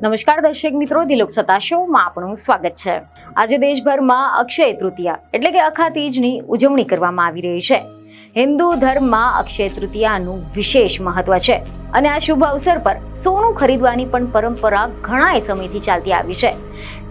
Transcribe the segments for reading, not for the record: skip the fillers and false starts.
નમસ્કાર દર્શક મિત્રો, દિલોક સત્તા શોમાં આપનું સ્વાગત છે। આજે દેશભરમાં અક્ષય તૃતીયા એટલે કે અખા તીજની ઉજવણી કરવામાં આવી રહી છે। હિન્દુ ધર્મમાં અક્ષય તૃતીયાનું વિશેષ મહત્વ છે અને આ શુભ અવસર પર સોનું ખરીદવાની પણ પરંપરા ઘણા સમયથી ચાલતી આવી છે,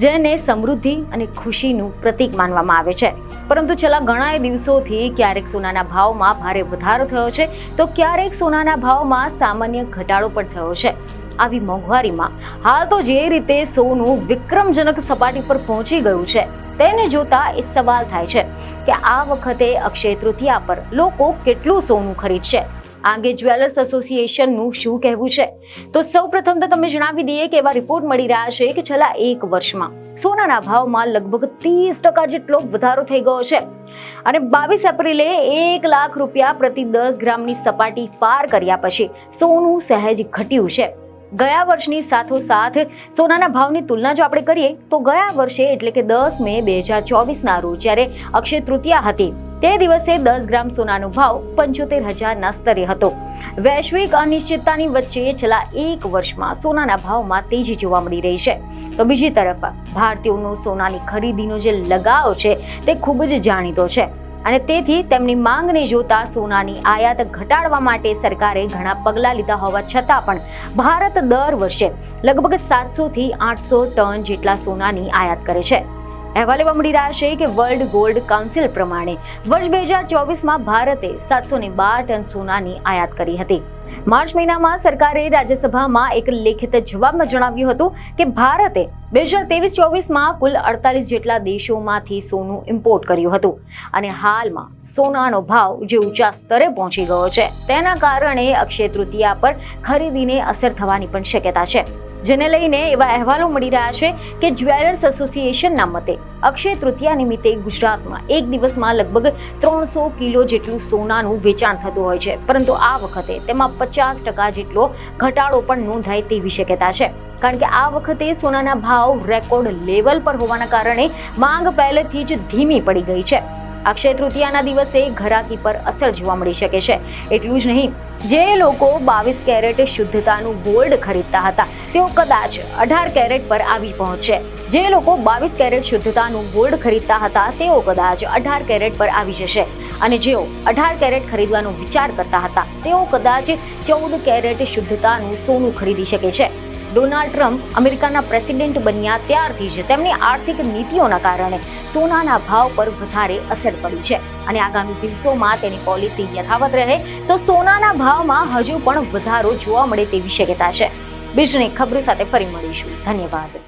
જેને સમૃદ્ધિ અને ખુશીનું પ્રતીક માનવામાં આવે છે। પરંતુ છેલ્લા ઘણા દિવસોથી ક્યારેક સોનાના ભાવમાં ભારે વધારો થયો છે તો ક્યારેક સોનાના ભાવમાં સામાન્ય ઘટાડો પણ થયો છે। આવી મોંઘવારીમાં હાલ તો જે રીતે સોનું વિક્રમજનક સપાટી પર પહોંચી ગયું છે તેને જોતા એ સવાલ થાય છે કે આ વખતે અક્ષય તૃતીયા પર લોકો કેટલું સોનું ખરીદશે। આ અંગે જ્વેલર્સ એસોસિએશનનું શું કહેવું છે, તો સૌપ્રથમ તો તમે જણાવી દઈએ કે એવા રિપોર્ટ મળી રહ્યા છે કે છેલ્લા એક વર્ષમાં સોનાના ભાવમાં લગભગ 30% જેટલો વધારો થઈ ગયો છે અને 22 એપ્રિલે 1 લાખ રૂપિયા પ્રતિ 10 ગ્રામની સપાટી પાર કર્યા પછી સોનું સહેજ ઘટ્યું છે। ગયા વર્ષની સાથોસાથ સોનાના ભાવની તુલના જો આપણે કરીએ તો ગયા વર્ષે એટલે કે 10 મે 2024ના રોજ જ્યારે અક્ષય તૃતીયા હતી તે દિવસે 10 ગ્રામ સોનાનો ભાવ 75,000ના સ્તરે હતો। વૈશ્વિક અનિશ્ચિતતાની વચ્ચે છેલ્લા એક વર્ષમાં સોનાના ભાવમાં તેજી જોવા મળી રહી છે, તો બીજી તરફ ભારતીયોનો સોનાની ખરીદીનો જે લગાવ છે તે ખૂબ જ જાણીતો છે અને તેથી તેમની માંગને જોતા સોનાની આયાત ઘટાડવા માટે સરકારે ઘણા પગલાં લીધા હોવા છતાં પણ ભારત દર વર્ષે લગભગ 700 થી 800 ટન જેટલા સોનાની આયાત કરે છે। અહેવાલ એવા મળી રહ્યા છે કે વર્લ્ડ ગોલ્ડ કાઉન્સિલ પ્રમાણે વર્ષ 2024માં ભારતે 712 ટન સોનાની આયાત કરી હતી। માર્ચ મહિનામાં સરકારે રાજ્યસભામાં એક લેખિત જવાબમાં જણાવ્યું હતું કે ભારતે 2023-24માં કુલ 48 જેટલા દેશોમાંથી સોનું ઇમ્પોર્ટ કર્યું હતું અને હાલમાં સોનાનો ભાવ જે ઊંચા સ્તરે પહોંચી ગયો છે તેના કારણે અક્ષય તૃતીયા પર ખરીદીને અસર થવાની પણ શક્યતા છે, જેને લઈને એવા અહેવાલો મળી રહ્યા છે કે જ્વેલર્સ એસોસિએશનના મતે અક્ષય તૃતીયા નિમિત્તે ગુજરાતમાં એક દિવસમાં લગભગ 300 કિલો જેટલું સોનાનું વેચાણ થતું હોય છે, પરંતુ આ વખતે તેમાં 50% જેટલો ઘટાડો પણ નોંધાય તેવી શક્યતા છે, કારણ કે આ વખતે સોનાના ભાવ રેકોર્ડ લેવલ પર હોવાના કારણે માંગ પહેલેથી જ ધીમી પડી ગઈ છે। અક્ષય તૃતીયાના દિવસે ઘરાકી પર અસર જોવા મળી શકે છે। એટલું જ નહીં, જે લોકો 22 કેરેટ શુદ્ધતાનું ગોલ્ડ ખરીદતા હતા તેઓ કદાચ 18 કેરેટ પર આવી પહોંચશે। જે લોકો 22 કેરેટ શુદ્ધતાનું ગોલ્ડ ખરીદતા હતા તેઓ કદાચ 18 કેરેટ પર આવી જશે અને જેઓ 18 કેરેટ ખરીદવાનો વિચાર કરતા હતા તેઓ કદાચ 14 કેરેટ શુદ્ધતાનું સોનું ખરીદી શકે છે। ડોનાલ્ડ ટ્રમ્પ અમેરિકાના પ્રેસિડેન્ટ બન્યા ત્યારથી જ તેમની આર્થિક નીતિઓના કારણે સોનાના ભાવ પર વધારે અસર પડી છે અને આગામી દિવસોમાં તેની પોલિસી યથાવત રહે તો સોનાના ભાવમાં હજુ પણ વધારો જોવા મળે તેવી શક્યતા છે। બીજની ખબરો સાથે ફરી મળીશું। ધન્યવાદ।